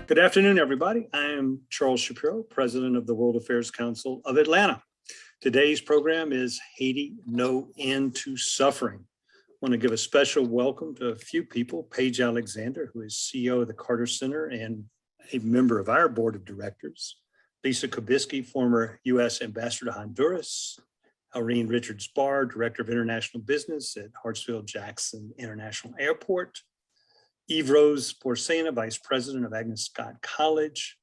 Good afternoon, everybody. I am Charles Shapiro, President of the World Affairs Council of Atlanta. Today's program is Haiti, No End to Suffering. I want to give a special welcome to a few people. Paige Alexander, who is CEO of the Carter Center and a member of our board of directors. Lisa Kubisky, former U.S. Ambassador to Honduras. Irene Richards-Barr, Director of International Business at Hartsfield-Jackson International Airport. Eve Rose Porcena, Vice President of Agnes Scott College.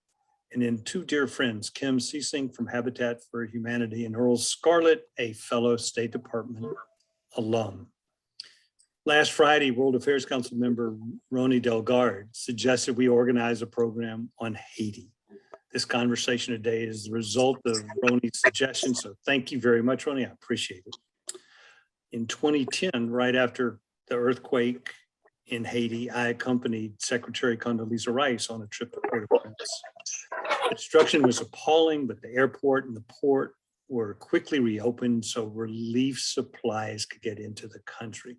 And then two dear friends, Kim Seesing from Habitat for Humanity and Earl Scarlett, a fellow State Department alum. Last Friday, World Affairs Council member Roni Delgard suggested we organize a program on Haiti. This conversation today is the result of Roni's suggestion, so thank you very much, Roni. I appreciate it. In 2010, right after the earthquake in Haiti, I accompanied Secretary Condoleezza Rice on a trip to Port-au-Prince. Destruction was appalling, but the airport and the port were quickly reopened so relief supplies could get into the country.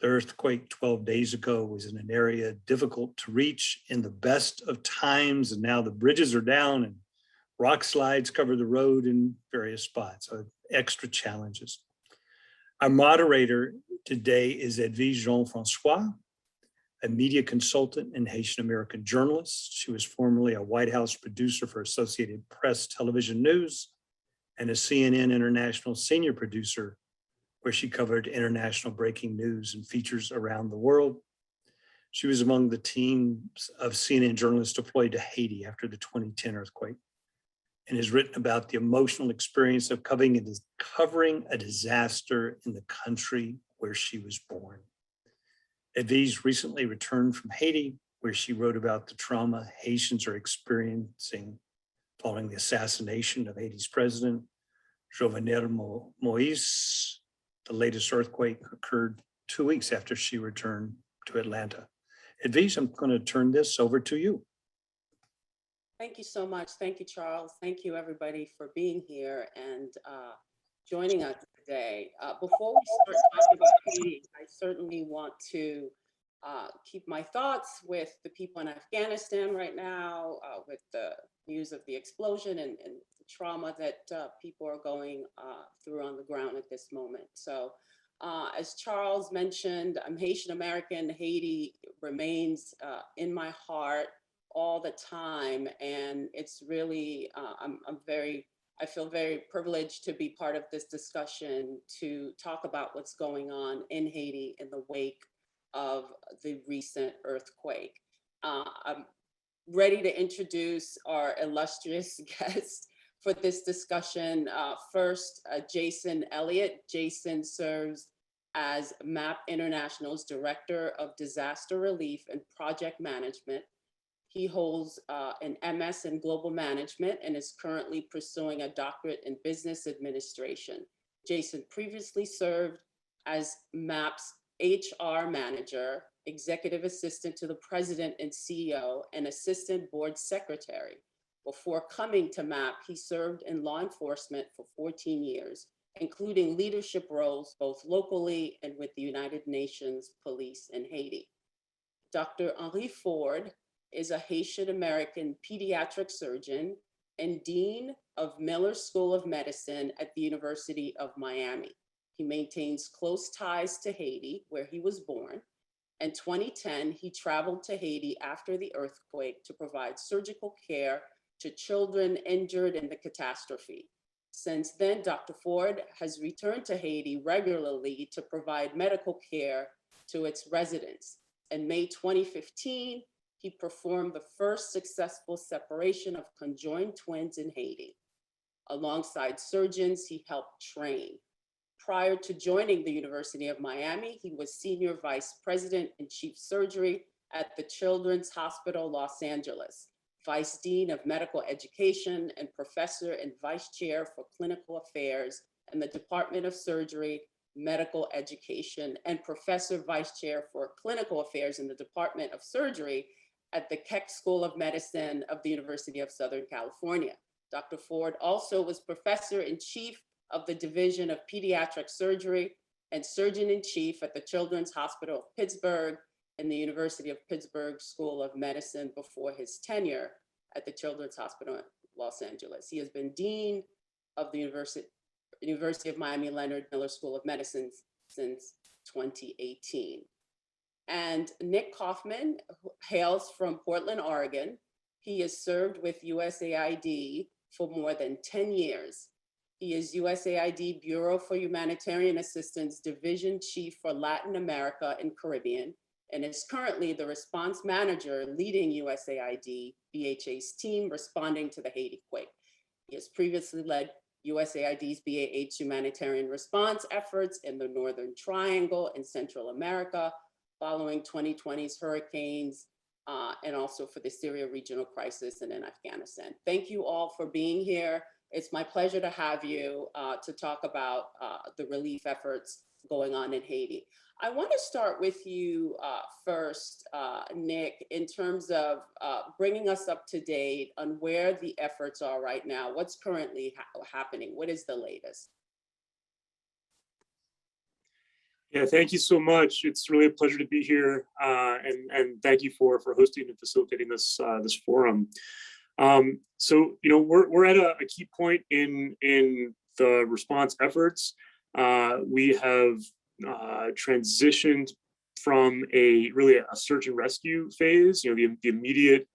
The earthquake 12 days ago was in an area difficult to reach in the best of times, and now the bridges are down and rock slides cover the road in various spots, so extra challenges. Our moderator today is Edvige Jean-François, a media consultant and Haitian American journalist. She was formerly a White House producer for Associated Press Television News and a CNN International senior producer, where she covered international breaking news and features around the world. She was among the teams of CNN journalists deployed to Haiti after the 2010 earthquake, and has written about the emotional experience of covering a disaster in the country where she was born. Edvige recently returned from Haiti, where she wrote about the trauma Haitians are experiencing following the assassination of Haiti's President Jovenel Moïse. The latest earthquake occurred 2 weeks after she returned to Atlanta. Edvige, I'm going to turn this over to you. Thank you so much. Thank you, Charles. Thank you, everybody, for being here and joining us today. Before we start talking about Haiti, I certainly want to keep my thoughts with the people in Afghanistan right now, with the news of the explosion and the trauma that people are going through on the ground at this moment. So as Charles mentioned, I'm Haitian American. Haiti remains in my heart all the time, and it's really I feel very privileged to be part of this discussion to talk about what's going on in Haiti in the wake of the recent earthquake. I'm ready to introduce our illustrious guest for this discussion. First, Jason Elliott. Jason serves as MAP International's Director of Disaster Relief and Project Management. He holds an MS in Global Management and is currently pursuing a doctorate in Business Administration. Jason previously served as MAP's HR Manager, Executive Assistant to the President and CEO, and Assistant Board Secretary. Before coming to MAP, he served in law enforcement for 14 years, including leadership roles both locally and with the United Nations Police in Haiti. Dr. Henri Ford is a Haitian American pediatric surgeon and Dean of Miller School of Medicine at the University of Miami. He maintains close ties to Haiti, where he was born. In 2010, he traveled to Haiti after the earthquake to provide surgical care to children injured in the catastrophe. Since then, Dr. Ford has returned to Haiti regularly to provide medical care to its residents. In May 2015, he performed the first successful separation of conjoined twins in Haiti. Alongside surgeons, he helped train. Prior to joining the University of Miami, he was Senior Vice President and Chief Surgery at the Children's Hospital Los Angeles, Vice Dean of Medical Education and Professor and Vice Chair for Clinical Affairs in the Department of Surgery, Medical Education, and Professor Vice Chair for Clinical Affairs in the Department of Surgery at the Keck School of Medicine of the University of Southern California. Dr. Ford also was Professor in Chief of the Division of Pediatric Surgery and Surgeon in Chief at the Children's Hospital of Pittsburgh in the University of Pittsburgh School of Medicine before his tenure at the Children's Hospital in Los Angeles. He has been Dean of the University of Miami Leonard Miller School of Medicine since 2018. And Nick Kaufman hails from Portland, Oregon. He has served with USAID for more than 10 years. He is USAID Bureau for Humanitarian Assistance Division Chief for Latin America and Caribbean, and is currently the response manager leading USAID BHA's team responding to the Haiti quake. He has previously led USAID's BAH humanitarian response efforts in the Northern Triangle in Central America, following 2020's hurricanes, and also for the Syria regional crisis and in Afghanistan. Thank you all for being here. It's my pleasure to have you to talk about the relief efforts going on in Haiti. I want to start with you first, Nick, in terms of bringing us up to date on where the efforts are right now. What's currently happening? What is the latest? Yeah, thank you so much. It's really a pleasure to be here, and thank you for hosting and facilitating this this forum. So we're at a key point in the response efforts. We have transitioned from a search and rescue phase. The immediate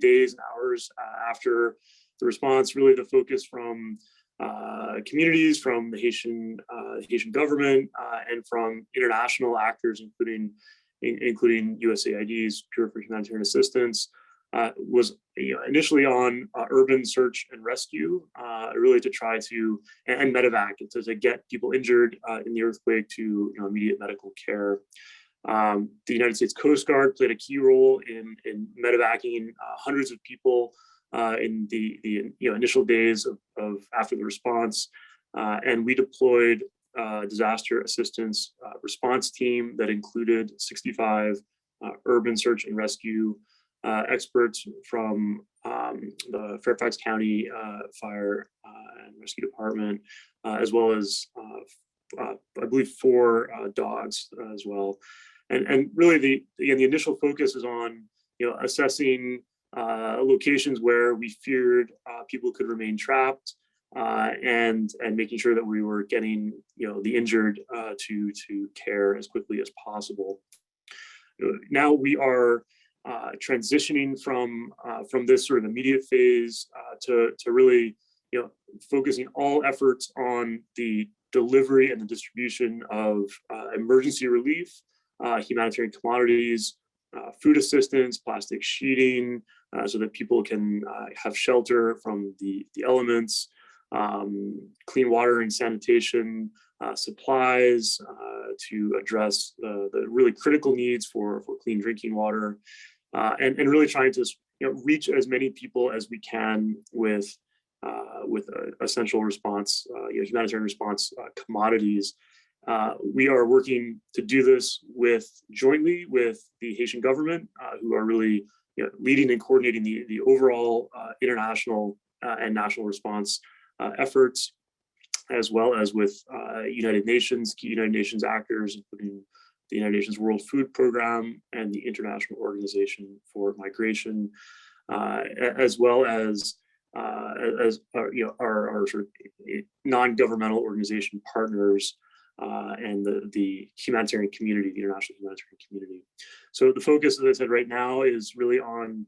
days and hours after the response. Really, the focus from communities, from the Haitian government, and from international actors, including USAID's Bureau for Humanitarian Assistance, was initially on urban search and rescue, really to try to, and medevac, to get people injured in the earthquake to immediate medical care. The United States Coast Guard played a key role in medevacing hundreds of people in the initial days of after the response, and we deployed a disaster assistance response team that included 65 urban search and rescue experts from the Fairfax County Fire and Rescue Department, as well as I believe 4 dogs as well. And really the initial focus is on assessing locations where we feared people could remain trapped, and making sure that we were getting the injured to care as quickly as possible. Now we are transitioning from this sort of immediate phase to really focusing all efforts on the delivery and the distribution of emergency relief, humanitarian commodities, food assistance, plastic sheeting, so that people can have shelter from the elements, clean water and sanitation, supplies to address the really critical needs for clean drinking water, and really trying to reach as many people as we can with essential response, humanitarian response commodities. We are working to do this jointly with the Haitian government, who are really leading and coordinating the overall international and national response efforts, as well as with key United Nations actors, including the United Nations World Food Program and the International Organization for Migration, as well as our sort of non-governmental organization partners, and the humanitarian community, the international humanitarian community. So the focus, as I said, right now is really on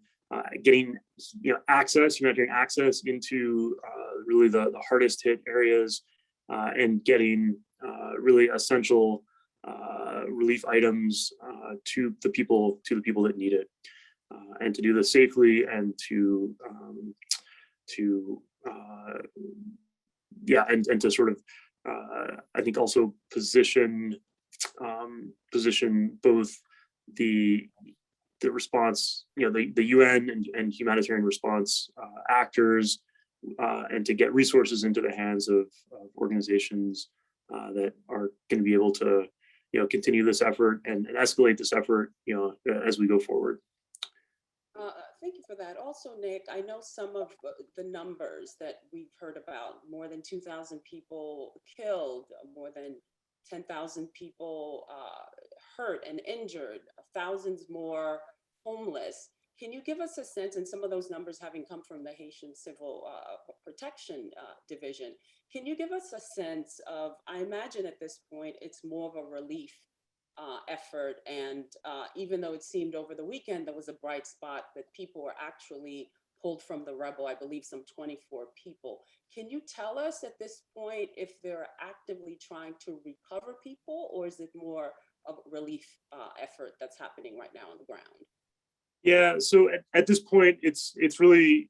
getting humanitarian access into really the hardest hit areas, and getting really essential relief items to the people that need it, and to do this safely, and to sort of I think also position both the response, the UN and humanitarian response actors, and to get resources into the hands of organizations that are going to be able to continue this effort and escalate this effort as we go forward. Thank you for that. Also, Nick, I know some of the numbers that we've heard about: more than 2,000 people killed, more than 10,000 people hurt and injured, thousands more homeless. Can you give us a sense, and some of those numbers having come from the Haitian Civil Protection Division, can you give us a sense of, I imagine at this point, it's more of a relief effort, and even though it seemed over the weekend there was a bright spot that people were actually pulled from the rubble, I believe some 24 people. Can you tell us at this point if they're actively trying to recover people, or is it more of a relief effort that's happening right now on the ground? Yeah, so at this point, it's really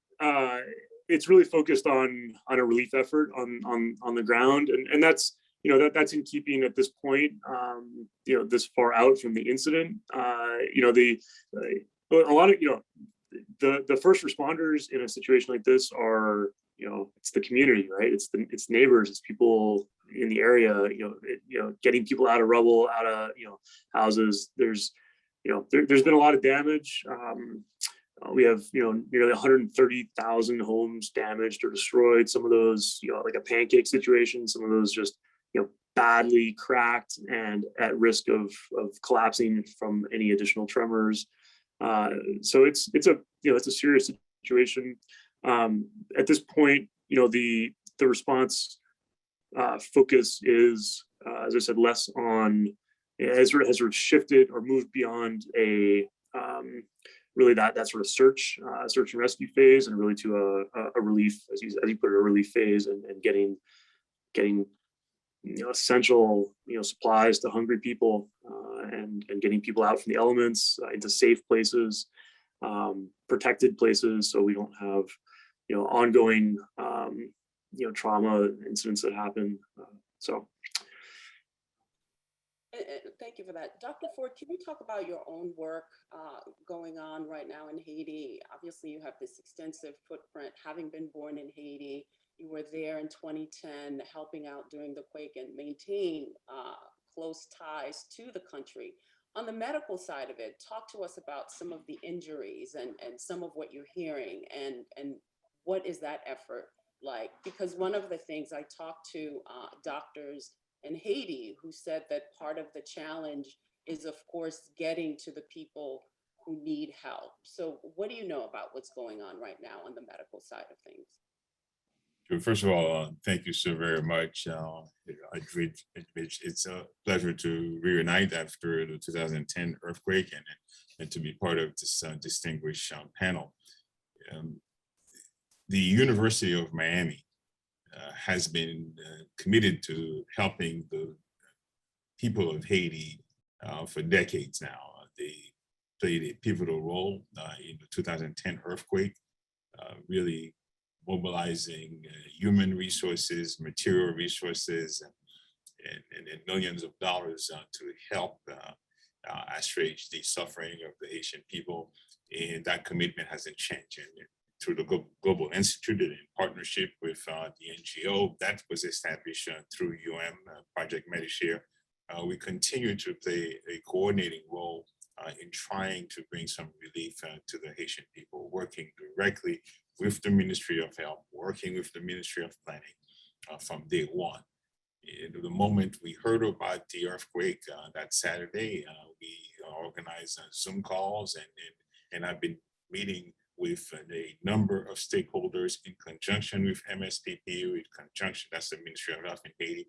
focused on a relief effort on the ground, and that's, you know, that's in keeping at this point, you know, this far out from the incident. You know, a lot of, you know, the first responders in a situation like this are, you know, it's the community, right? It's neighbors, it's people in the area, you know, getting people out of rubble, out of, you know, houses. There's, you know, there's been a lot of damage. We have, you know, nearly 130,000 homes damaged or destroyed. Some of those, you know, like a pancake situation, some of those just, you know, badly cracked and at risk of collapsing from any additional tremors. So it's a, you know, it's a serious situation. At this point, you know, the response focus is, as I said, less on, has sort of shifted or moved beyond a really that sort of search and rescue phase, and really to a relief, as you put it, a relief phase, and getting you know, essential, you know, supplies to hungry people, and getting people out from the elements into safe places, protected places, so we don't have, you know, ongoing you know, trauma incidents that happen. So. Thank you for that. Dr. Ford, can you talk about your own work going on right now in Haiti? Obviously, you have this extensive footprint, having been born in Haiti. You were there in 2010, helping out during the quake and maintain close ties to the country. On the medical side of it, talk to us about some of the injuries and some of what you're hearing, and what is that effort like? Because one of the things I talked to doctors in Haiti who said that part of the challenge is, of course, getting to the people who need help. So what do you know about what's going on right now on the medical side of things? Sure. First of all, thank you so very much. Edvige. It's a pleasure to reunite after the 2010 earthquake, and to be part of this distinguished panel. The University of Miami has been committed to helping the people of Haiti for decades now. They played a pivotal role in the 2010 earthquake, really mobilizing human resources, material resources, and millions of dollars to help assuage the suffering of the Haitian people. And that commitment hasn't changed. And through the Global Institute, in partnership with the NGO that was established through Project Medishare, we continue to play a coordinating role in trying to bring some relief to the Haitian people, working directly with the Ministry of Health, working with the Ministry of Planning from day one. The moment we heard about the earthquake that Saturday, we organized Zoom calls, and I've been meeting with a number of stakeholders in conjunction with MSPP, with conjunction, that's the Ministry of Health in Haiti,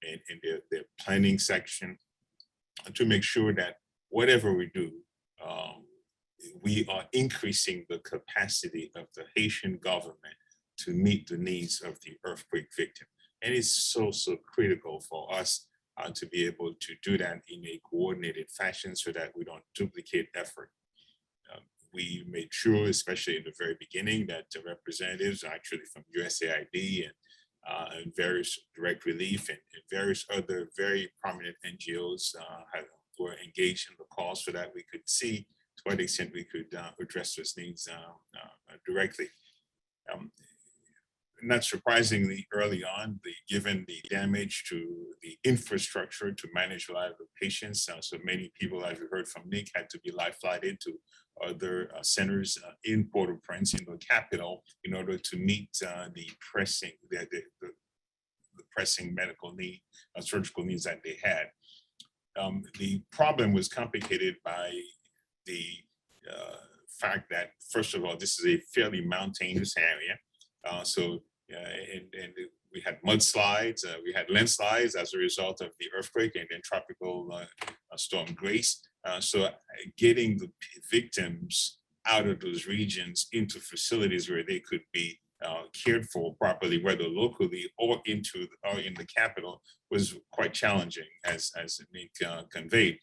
and their planning section, to make sure that whatever we do, we are increasing the capacity of the Haitian government to meet the needs of the earthquake victim. And it's so critical for us to be able to do that in a coordinated fashion so that we don't duplicate effort. We made sure, especially in the very beginning, that the representatives actually from USaid and various direct relief and various other very prominent NGOs were engaged in the call so that we could see to what extent we could address those needs directly. Not surprisingly, early on, given the damage to the infrastructure to manage a lot of the patients, so many people, as we heard from Nick, had to be live flighted to other centers in Port-au-Prince, in the capital, in order to meet the pressing medical need, surgical needs that they had. The problem was complicated by the fact that, first of all, this is a fairly mountainous area. And we had mudslides, we had landslides as a result of the earthquake, and then tropical storm Grace. So getting the victims out of those regions into facilities where they could be cared for properly, whether locally or in the capital, was quite challenging, as Nick conveyed.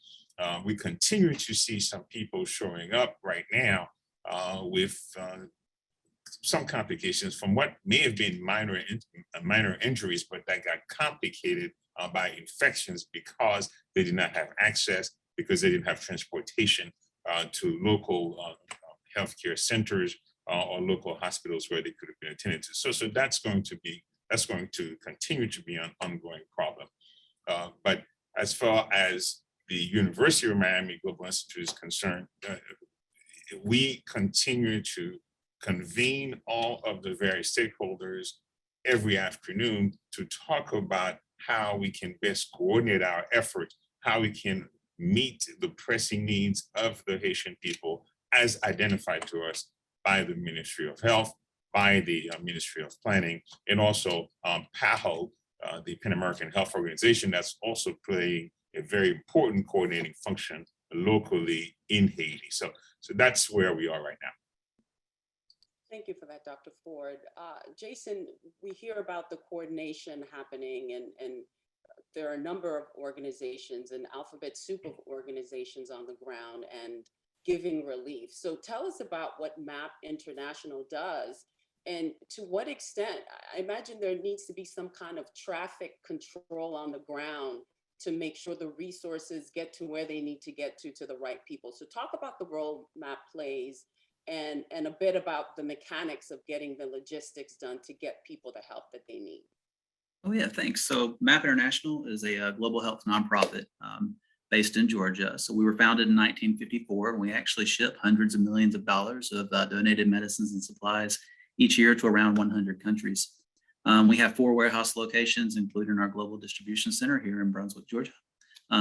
We continue to see some people showing up right now with some complications from what may have been minor injuries, but that got complicated by infections because they did not have access, because they didn't have transportation to local healthcare centers or local hospitals where they could have been attended to. So that's going to continue to be an ongoing problem. But as far as the University of Miami Global Institute is concerned, we continue to convene all of the various stakeholders every afternoon to talk about how we can best coordinate our efforts, how we can meet the pressing needs of the Haitian people as identified to us by the Ministry of Health, by the Ministry of Planning, and also PAHO, the Pan American Health Organization, that's also playing a very important coordinating function locally in Haiti. So that's where we are right now. Thank you for that, Dr. Ford. Jason, we hear about the coordination happening, and there are a number of organizations, an alphabet soup of organizations on the ground and giving relief. So tell us about what MAP International does, and to what extent. I imagine there needs to be some kind of traffic control on the ground to make sure the resources get to where they need to get to the right people. So talk about the role MAP plays, and a bit about the mechanics of getting the logistics done to get people the help that they need. Oh yeah, thanks. So MAP International is a global health nonprofit based in Georgia. So we were founded in 1954, and we actually ship hundreds of millions of dollars of donated medicines and supplies each year to around 100 countries. We have 4 warehouse locations, including our global distribution center here in Brunswick, Georgia,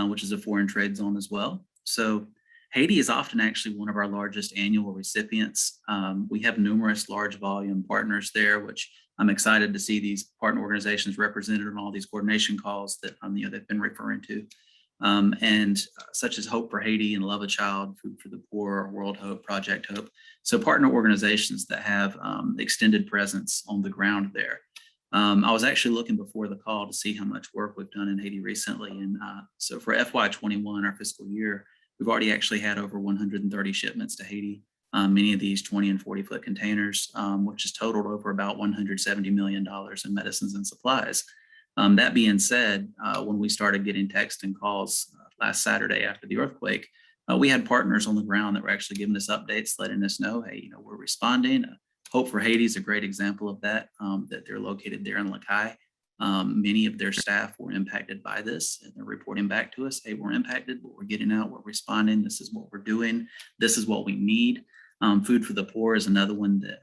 which is a foreign trade zone as well. So Haiti is often actually one of our largest annual recipients. We have numerous large volume partners there, which I'm excited to see these partner organizations represented on all these coordination calls that they've been referring to, and such as Hope for Haiti and Love a Child, Food for the Poor, World Hope, Project Hope. So partner organizations that have extended presence on the ground there. I was actually looking before the call to see how much work we've done in Haiti recently, and so for FY21, our fiscal year, we've already actually had over 130 shipments to Haiti, many of these 20 and 40 foot containers, which has totaled over about $170 million in medicines and supplies. That being said, when we started getting texts and calls last Saturday after the earthquake, we had partners on the ground that were actually giving us updates, letting us know, hey, we're responding. Hope for Haiti is a great example of that, that they're located there in Lakai. Many of their staff were impacted by this, and they're reporting back to us, hey, we're impacted, but we're getting out, we're responding, this is what we're doing, this is what we need. Food for the Poor is another one that,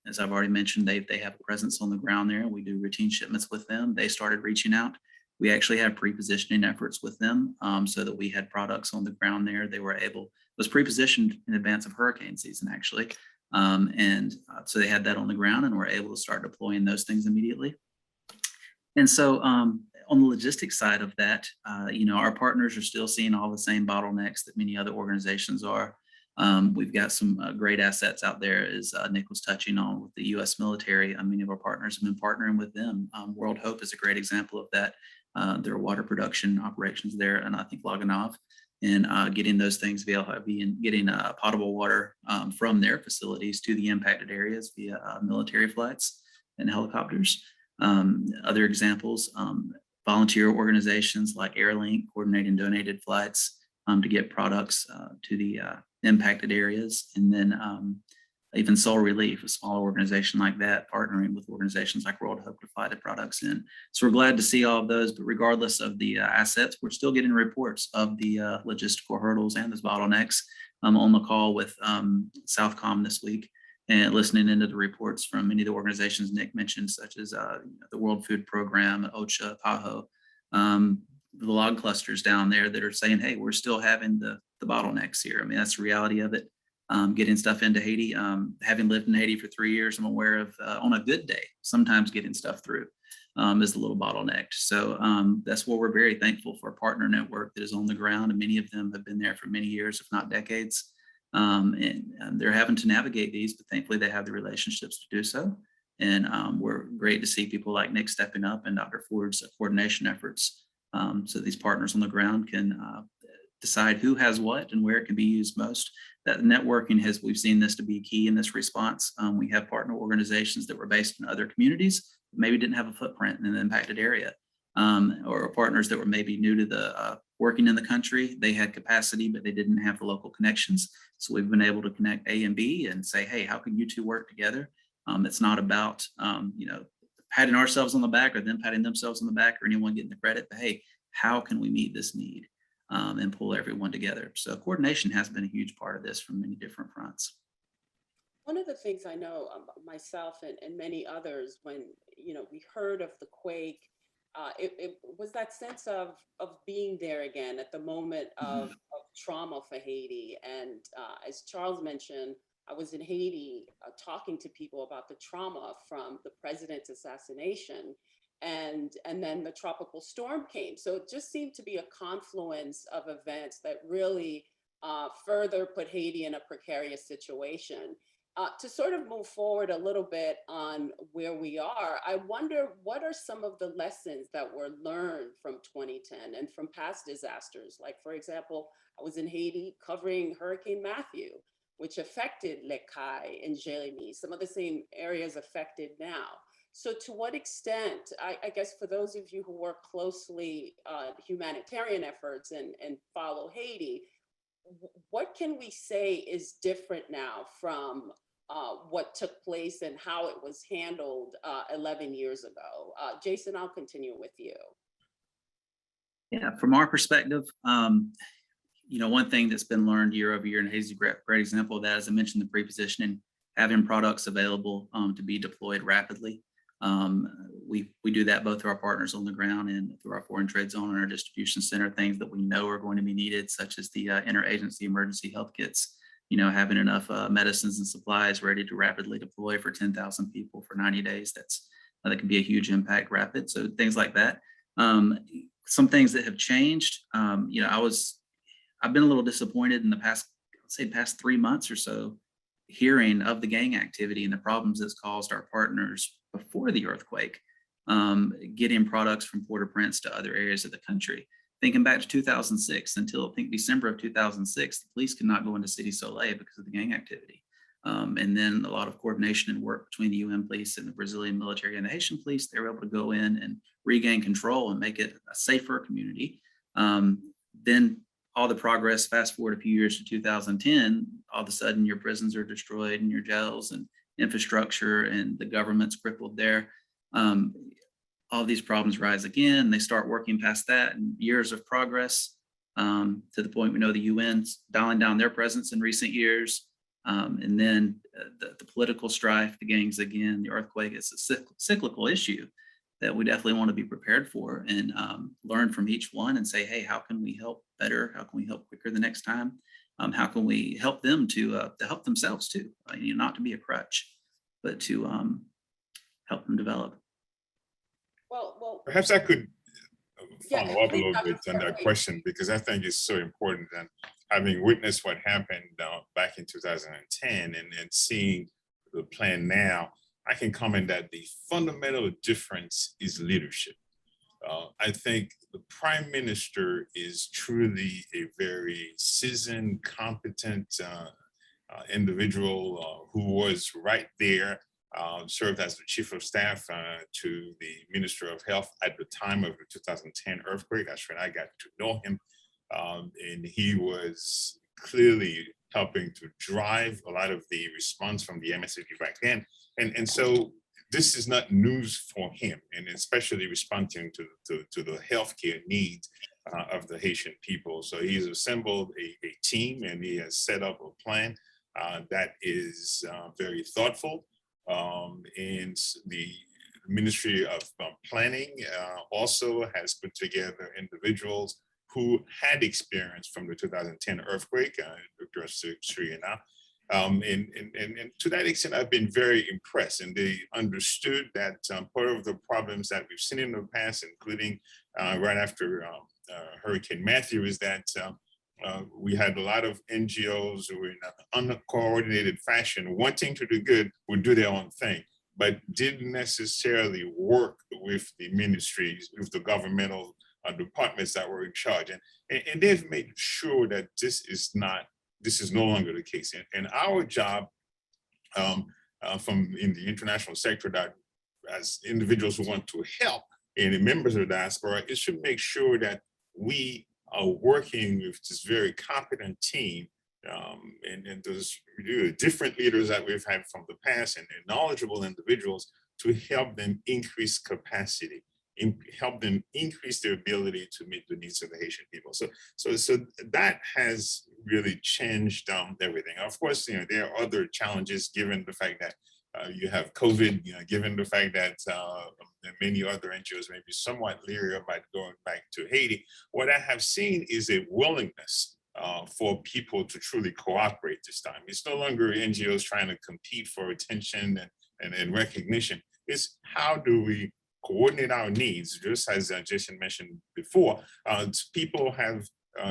as I've already mentioned, they have a presence on the ground there, and we do routine shipments with them. They started reaching out. We actually have pre-positioning efforts with them, so that we had products on the ground there. They were able, it was pre-positioned in advance of hurricane season, actually. So they had that on the ground, and were able to start deploying those things immediately. And so on the logistics side of that, our partners are still seeing all the same bottlenecks that many other organizations are. We've got some great assets out there, as Nick was touching on, with the U.S. military. Many of our partners have been partnering with them. World Hope is a great example of that. Their water production operations there, and I think Laganov, and getting those things getting potable water from their facilities to the impacted areas via military flights and helicopters. Other examples, volunteer organizations like Airlink coordinating donated flights to get products to the impacted areas. And then even Soul Relief, a smaller organization like that, partnering with organizations like World Hope to fly the products in. So we're glad to see all of those, but regardless of the assets, we're still getting reports of the logistical hurdles and those bottlenecks. I'm on the call with Southcom this week, and listening into the reports from many of the organizations Nick mentioned, such as the World Food Program, OCHA, PAHO. log clusters down there that are saying, hey, we're still having the bottlenecks here. I mean, that's the reality of it. Getting stuff into Haiti. Having lived in Haiti for 3 years, I'm aware of on a good day, sometimes getting stuff through is a little bottlenecked. So that's where we're very thankful for a partner network that is on the ground, and many of them have been there for many years, if not decades. And they're having to navigate these, but thankfully they have the relationships to do so. And we're great to see people like Nick stepping up and Dr. Ford's coordination efforts. So these partners on the ground can decide who has what and where it can be used most. That networking we've seen this to be key in this response. We have partner organizations that were based in other communities, maybe didn't have a footprint in an impacted area, or partners that were maybe new to the working in the country. They had capacity, but they didn't have the local connections. So we've been able to connect A and B and say, hey, how can you two work together? It's not about, patting ourselves on the back or them patting themselves on the back or anyone getting the credit, but hey, how can we meet this need and pull everyone together? So coordination has been a huge part of this from many different fronts. One of the things I know myself and many others, when we heard of the quake, it was that sense of being there again at the moment of trauma for Haiti. And as Charles mentioned, I was in Haiti talking to people about the trauma from the president's assassination. And then the tropical storm came. So it just seemed to be a confluence of events that really further put Haiti in a precarious situation. To sort of move forward a little bit on where we are, I wonder what are some of the lessons that were learned from 2010 and from past disasters? Like, for example, I was in Haiti covering Hurricane Matthew, which affected Les Cayes and Jérémie, some of the same areas affected now. So to what extent, I guess for those of you who work closely on humanitarian efforts and follow Haiti, what can we say is different now from what took place and how it was handled 11 years ago? Jason, I'll continue with you. Yeah, from our perspective, one thing that's been learned year over year, and Haiti's a great example of that, as I mentioned, the prepositioning, having products available to be deployed rapidly. We do that both through our partners on the ground and through our foreign trade zone and our distribution center, things that we know are going to be needed, such as the interagency emergency health kits, having enough medicines and supplies ready to rapidly deploy for 10,000 people for 90 days. That can be a huge impact rapid. So things like that. Some things that have changed, I've been a little disappointed in the past 3 months or so, hearing of the gang activity and the problems it's caused our partners before the earthquake, getting products from Port-au-Prince to other areas of the country. Thinking back to 2006, until I think December of 2006, the police could not go into Cité Soleil because of the gang activity. And then a lot of coordination and work between the UN police and the Brazilian military and the Haitian police, they were able to go in and regain control and make it a safer community. Then all the progress, fast forward a few years to 2010, all of a sudden your prisons are destroyed and your jails and infrastructure and the government's crippled there. All these problems rise again. They start working past that and years of progress to the point we know the UN's dialing down their presence in recent years. And then the political strife, the gangs again, the earthquake, it's a cyclical issue that we definitely want to be prepared for and learn from each one and say, hey, how can we help better? How can we help quicker the next time? How can we help them to help themselves too? Not to be a crutch, but to help them develop. Well, Perhaps I could Yeah, follow up a please, little Dr. bit on that Ford. question, because I think it's so important. And having witnessed what happened back in 2010 and seeing the plan now, I can comment that the fundamental difference is leadership. I think the Prime Minister is truly a very seasoned, competent individual who was right there, served as the Chief of Staff to the Minister of Health at the time of the 2010 earthquake. That's when I got to know him. And he was clearly helping to drive a lot of the response from the MSFP back then. And so this is not news for him, and especially responding to the healthcare needs of the Haitian people. So he's assembled a team, and he has set up a plan that is very thoughtful. And Ministry of Planning also has put together individuals who had experience from the 2010 earthquake, Dr. Sriana. And to that extent, I've been very impressed, and they understood that part of the problems that we've seen in the past, including right after Hurricane Matthew, is that we had a lot of NGOs who were in an uncoordinated fashion, wanting to do good, would do their own thing, but didn't necessarily work with the ministries, with the governmental departments that were in charge. And they've made sure that this is no longer the case. And our job from in the international sector, that as individuals who want to help and members of the diaspora, is to make sure that we are working with this very competent team and those different leaders that we've had from the past and knowledgeable individuals to help them increase capacity, help them increase their ability to meet the needs of the Haitian people. So that has really changed everything. Of course, there are other challenges given the fact that you have COVID, given the fact that many other NGOs may be somewhat leery about going back to Haiti. What I have seen is a willingness for people to truly cooperate this time. It's no longer NGOs trying to compete for attention and recognition. It's how do we coordinate our needs, just as Jason mentioned before. People have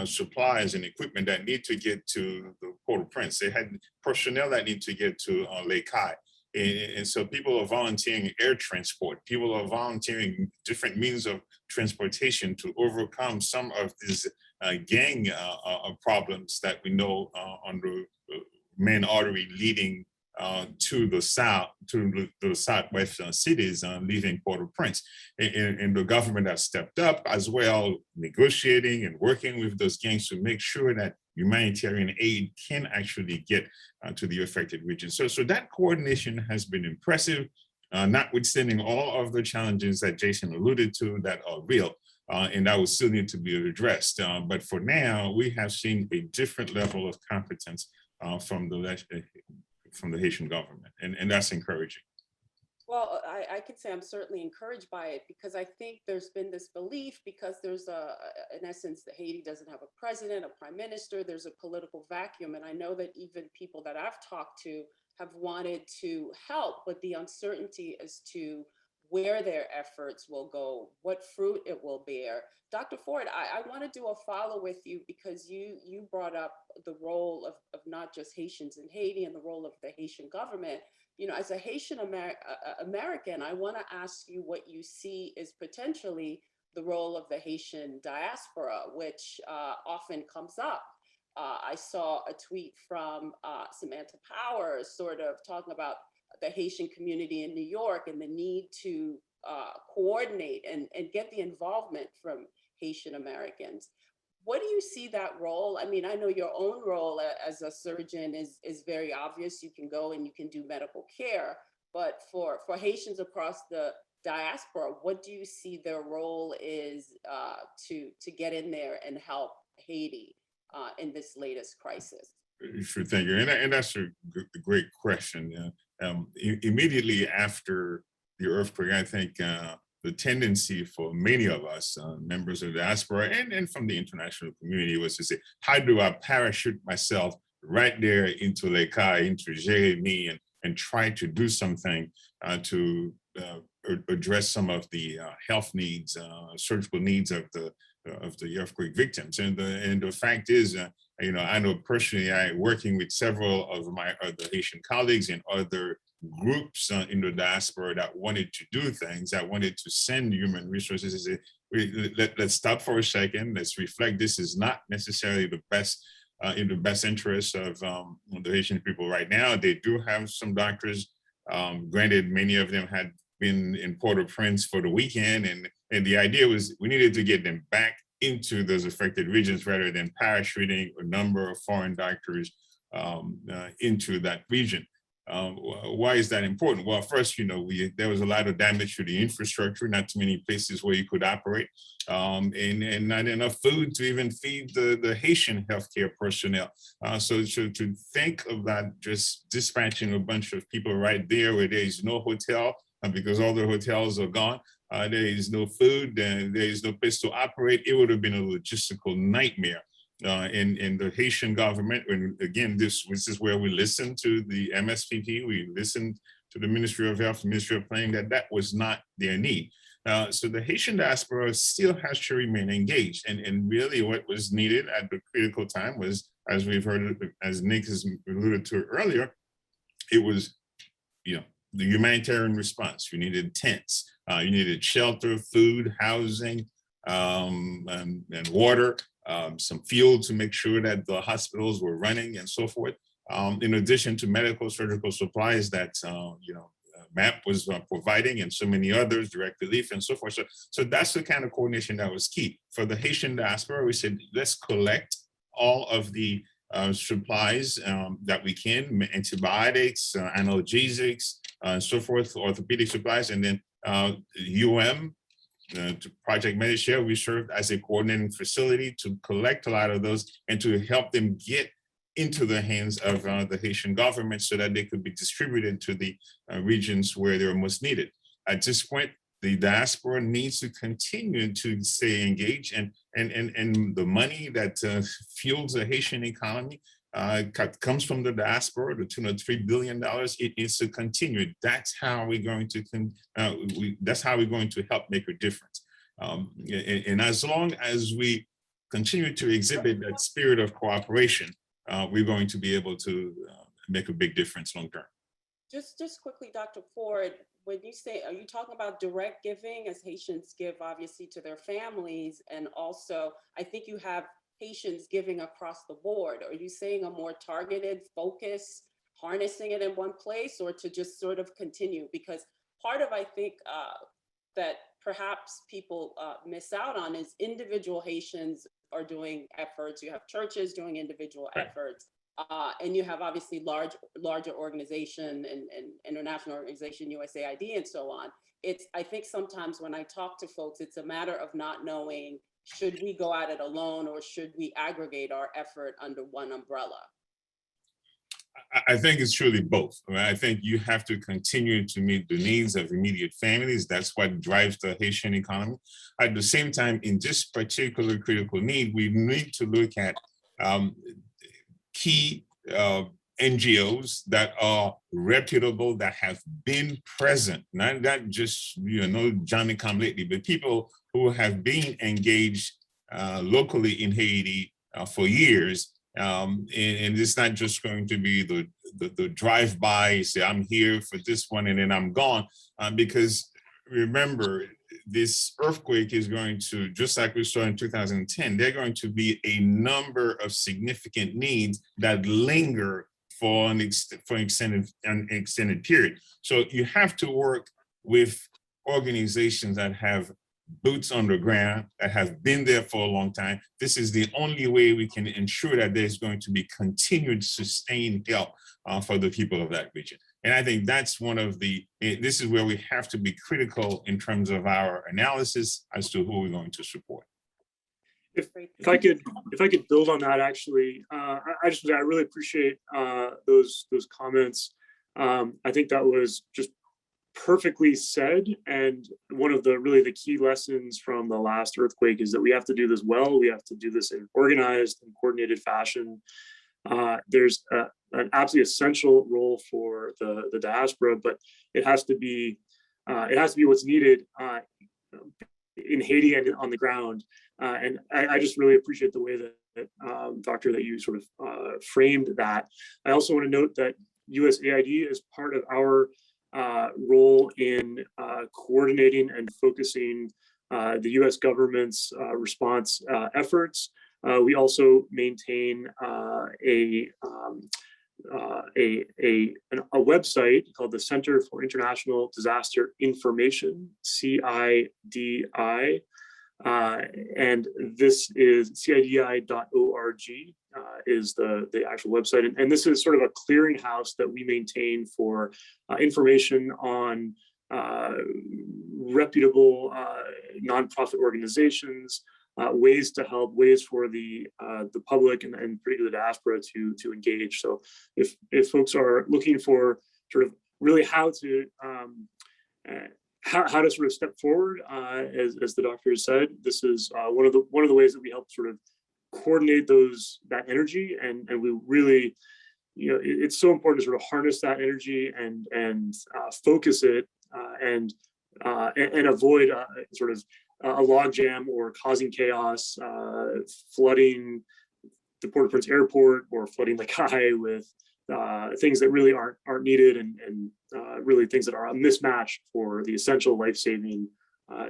supplies and equipment that need to get to the Port-au-Prince. They had personnel that need to get to Lake Kai. And so people are volunteering air transport. People are volunteering different means of transportation to overcome some of these gang problems that we know on the main artery leading to the south, to the southwest cities, leaving Port-au-Prince. And the government has stepped up as well, negotiating and working with those gangs to make sure that humanitarian aid can actually get to the affected region. So that coordination has been impressive, notwithstanding all of the challenges that Jason alluded to that are real, and that will still need to be addressed. But for now, we have seen a different level of competence from the Haitian government, and that's encouraging. Well, I could say I'm certainly encouraged by it, because I think there's been this belief, because there's in essence, Haiti doesn't have a president, a prime minister, there's a political vacuum. And I know that even people that I've talked to have wanted to help, but the uncertainty as to where their efforts will go, what fruit it will bear. Dr. Ford, I want to do a follow with you, because you brought up the role of not just Haitians in Haiti and the role of the Haitian government. As a Haitian American, I want to ask you what you see is potentially the role of the Haitian diaspora, which often comes up. I saw a tweet from Samantha Powers sort of talking about the Haitian community in New York and the need to coordinate and get the involvement from Haitian Americans. What do you see that role? I mean, I know your own role as a surgeon is very obvious. You can go and you can do medical care, but for Haitians across the diaspora, what do you see their role is to get in there and help Haiti in this latest crisis? Sure, thank you. And that's a great question. Immediately after the earthquake, I think the tendency for many of us, members of the diaspora and from the international community, was to say, how do I parachute myself right there into Lake Kai, into Jérémie, and try to do something to address some of the health needs, surgical needs of the earthquake victims. And the fact is, I know personally, working with several of my other Haitian colleagues and other groups in the diaspora that wanted to do things, that wanted to send human resources, let's stop for a second, let's reflect. This is not necessarily the best in the best interest of the Haitian people right now. They do have some doctors. Granted, many of them had been in Port-au-Prince for the weekend, and the idea was we needed to get them back into those affected regions rather than parachuting a number of foreign doctors into that region. Why is that important? Well, first, there was a lot of damage to the infrastructure, not too many places where you could operate, and not enough food to even feed the Haitian healthcare personnel. So to think about just dispatching a bunch of people right there where there is no hotel, because all the hotels are gone. There is no food, and there is no place to operate. It would have been a logistical nightmare. In the Haitian government, and again, this is where we listened to the MSPP, we listened to the Ministry of Health, Ministry of Planning, that was not their need. So the Haitian diaspora still has to remain engaged. And really what was needed at the critical time was, as we've heard, as Nick has alluded to earlier, it was, the humanitarian response. You needed tents, you needed shelter, food, housing, and water, some fuel to make sure that the hospitals were running and so forth. In addition to medical, surgical supplies that, MAP was providing, and so many others, direct relief and so forth. So that's the kind of coordination that was key. For the Haitian diaspora, we said, let's collect all of the supplies that we can, antibiotics, analgesics, and so forth, orthopedic supplies, and then to Project Medishare, we served as a coordinating facility to collect a lot of those and to help them get into the hands of the Haitian government so that they could be distributed to the regions where they're most needed. At this point, the diaspora needs to continue to stay engaged, and the money that fuels the Haitian economy comes from the diaspora, the tune of $3 billion. It needs to continue. That's how we're going to help make a difference. And as long as we continue to exhibit that spirit of cooperation, we're going to be able to make a big difference long term. Just quickly, Dr. Ford, when you say, are you talking about direct giving, as Haitians give obviously to their families, and also I think you have Haitians giving across the board? Are you saying a more targeted focus, harnessing it in one place, or to just sort of continue? Because part of, I think, that perhaps people miss out on is individual Haitians are doing efforts. You have churches doing individual efforts, and you have obviously larger organization and international organization, USAID, and so on. I think sometimes when I talk to folks, it's a matter of not knowing, should we go at it alone or should we aggregate our effort under one umbrella? I think it's truly both. Right? I think you have to continue to meet the needs of immediate families. That's what drives the Haitian economy. At the same time, in this particular critical need, we need to look at key NGOs that are reputable, that have been present, not just Johnny come lately, but people who have been engaged locally in Haiti for years. And it's not just going to be the drive-by, say, I'm here for this one and then I'm gone. Because remember, this earthquake is going to, just like we saw in 2010, there are going to be a number of significant needs that linger for an extended period. So you have to work with organizations that have boots on the ground, that have been there for a long time. This is the only way we can ensure that there's going to be continued sustained help for the people of that region. And I think that's this is where we have to be critical in terms of our analysis as to who we're going to support. If I could build on that, actually, I really appreciate those comments. I think that was just perfectly said. And one of the key lessons from the last earthquake is that we have to do this well. We have to do this in organized and coordinated fashion. There's an absolutely essential role for the diaspora, but it has to be what's needed in Haiti and on the ground. And I just really appreciate the way that Doctor, that you sort of framed that. I also want to note that USAID is part of our role in coordinating and focusing the U.S. government's response efforts. We also maintain a website called the Center for International Disaster Information, CIDI, and this is CIDI.org is the actual website. And this is sort of a clearinghouse that we maintain for information on reputable nonprofit organizations, ways to help, ways for the public and particularly the diaspora to engage. So if folks are looking for sort of really how to how to sort of step forward. As the doctor has said, this is one of the ways that we help sort of coordinate that energy, and we really, it's so important to sort of harness that energy and focus it and avoid sort of a logjam or causing chaos, flooding the Port-au-Prince airport or flooding the Kai with things that really aren't needed, and really things that are a mismatch for the essential life-saving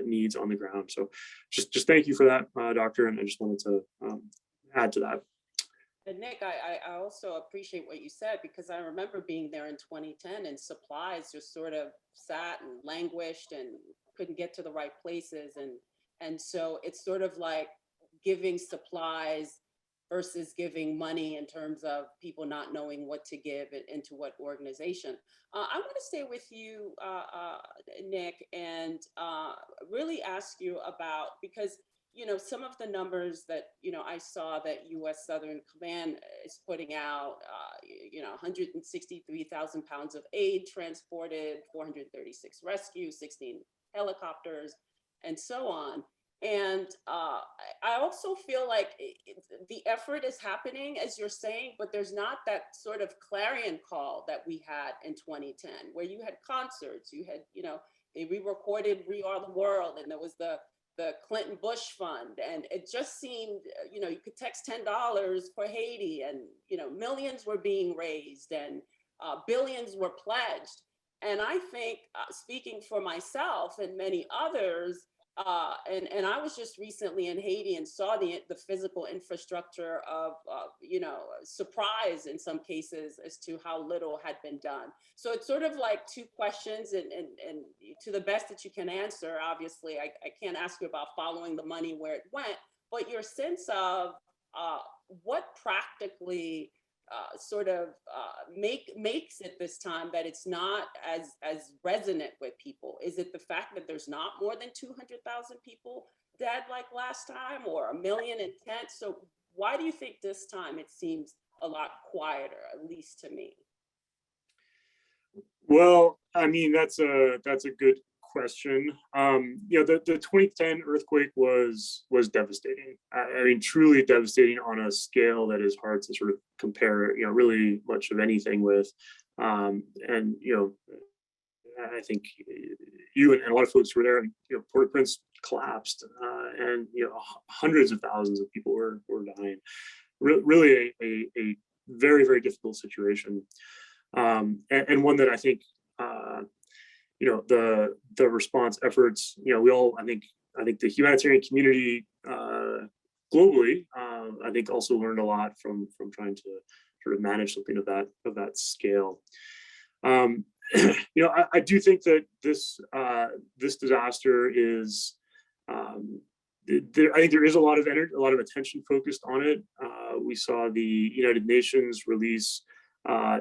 needs on the ground. So just thank you for that, Doctor, and I just wanted to add to that. And Nick, I also appreciate what you said, because I remember being there in 2010 and supplies just sort of sat and languished and couldn't get to the right places. And so it's sort of like giving supplies versus giving money in terms of people not knowing what to give and to what organization. I want to stay with you, Nick, and really ask you about, because some of the numbers that, I saw that U.S. Southern Command is putting out, 163,000 pounds of aid transported, 436 rescues, 16 helicopters, and so on. And I also feel like the effort is happening, as you're saying, but there's not that sort of clarion call that we had in 2010, where you had concerts, you had, they re-recorded We Are the World, and there was the Clinton Bush Fund. And it just seemed, you could text $10 for Haiti, and, millions were being raised, and billions were pledged. And I think, speaking for myself and many others, and I was just recently in Haiti and saw the physical infrastructure of, surprise in some cases as to how little had been done. So it's sort of like two questions, and to the best that you can answer, obviously, I can't ask you about following the money where it went, but your sense of what practically makes it this time that it's not as resonant with people? Is it the fact that there's not more than 200,000 people dead like last time, or 1 million in tents? So why do you think this time it seems a lot quieter, at least to me? Well, I mean, that's a good question. The 2010 earthquake was devastating. I mean, truly devastating on a scale that is hard to sort of compare, really much of anything with. And I think you and a lot of folks were there. Port-au-Prince collapsed, and hundreds of thousands of people were dying. Really a very, very difficult situation, and one that I think the response efforts, I think the humanitarian community globally, I think also learned a lot from trying to sort of manage something of that scale. I do think that this disaster is, I think there is a lot of energy, a lot of attention focused on it. We saw the United Nations release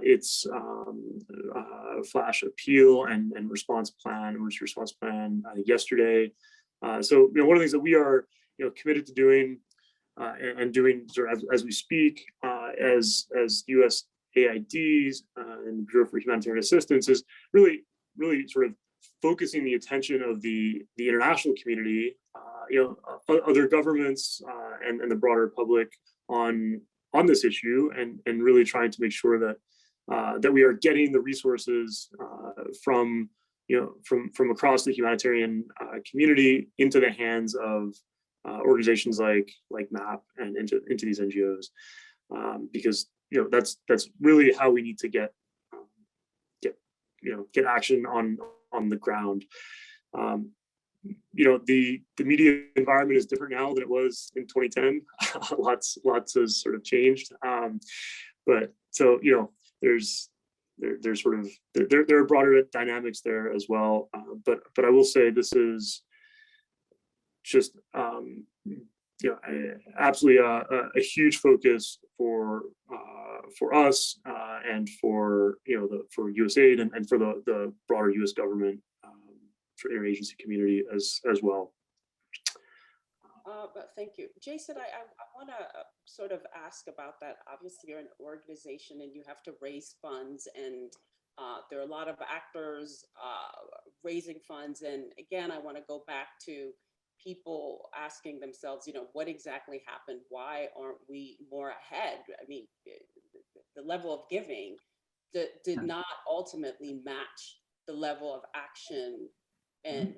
its flash appeal and response plan, emergency response plan, yesterday. So one of the things that we are committed to doing and doing sort of as we speak, as USAIDs and the Bureau for Humanitarian Assistance, is really sort of focusing the attention of the international community, other governments, and the broader public on this issue, and really trying to make sure that we are getting the resources from across the humanitarian community into the hands of organizations like MAP and into these NGOs, because that's really how we need to get action on the ground. The media environment is different now than it was in 2010. lots has sort of changed, but so there's sort of there are broader dynamics there as well, but I will say this is just absolutely a huge focus for us, and for for USAID and for the broader US government, for interagency community as well. But thank you. Jason, I want to sort of ask about that. Obviously, you're an organization and you have to raise funds, and There are a lot of actors raising funds. And again, I want to go back to people asking themselves, what exactly happened? Why aren't we more ahead? I mean, the level of giving did not ultimately match the level of action and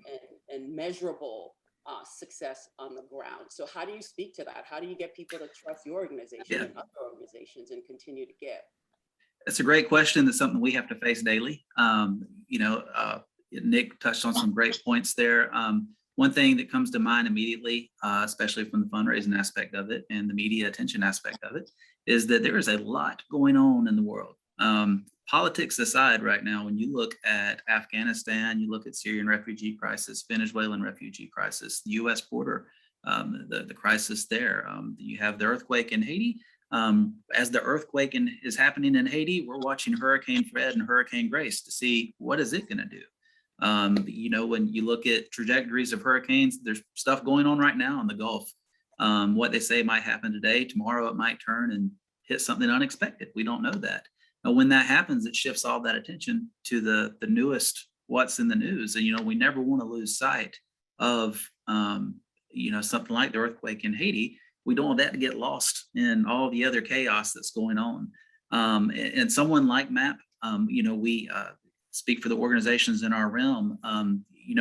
measurable success on the ground. So how do you speak to that? How do you get people to trust your organization and other organizations and continue to give? It's a great question. That's something we have to face daily. Nick touched on some great points there. One thing that comes to mind immediately, especially from the fundraising aspect of it and the media attention aspect of it, is that there is a lot going on in the world. Politics aside, right now, when you look at Afghanistan, you look at Syrian refugee crisis, Venezuelan refugee crisis, the U.S. border, the crisis there. You have the earthquake in Haiti. As the earthquake is happening in Haiti, we're watching Hurricane Fred and Hurricane Grace to see what is it going to do. When you look at trajectories of hurricanes, there's stuff going on right now in the Gulf. What they say might happen today, tomorrow it might turn and hit something unexpected. We don't know that. Now, when that happens, it shifts all that attention to the newest what's in the news. And, we never want to lose sight of, something like the earthquake in Haiti. We don't want that to get lost in all the other chaos that's going on. And someone like MAP, we speak for the organizations in our realm.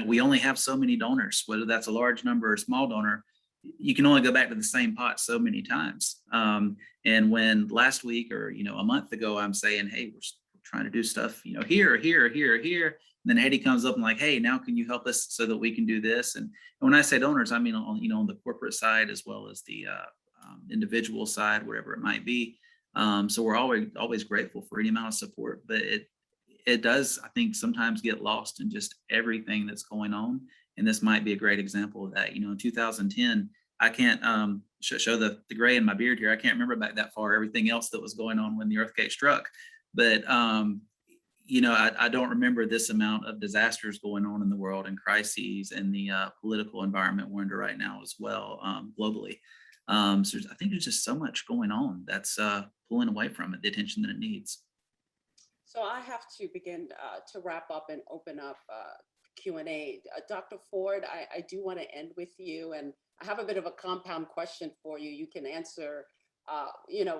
We only have so many donors, whether that's a large number or a small donor. You can only go back to the same pot so many times. And when last week or, a month ago, I'm saying, hey, we're trying to do stuff, here, and then Haiti comes up and like, hey, now can you help us so that we can do this? And when I say donors, I mean, on the corporate side, as well as the individual side, wherever it might be. So we're always grateful for any amount of support, but it does, I think, sometimes get lost in just everything that's going on. And this might be a great example of that. In 2010, I can't show the gray in my beard here. I can't remember back that far, everything else that was going on when the earthquake struck. But, I don't remember this amount of disasters going on in the world and crises and the political environment we're under right now as well, globally. So I think there's just so much going on that's pulling away from it, the attention that it needs. So I have to begin to wrap up and open up Q&A. Dr. Ford, I do want to end with you, and I have a bit of a compound question for you. You can answer,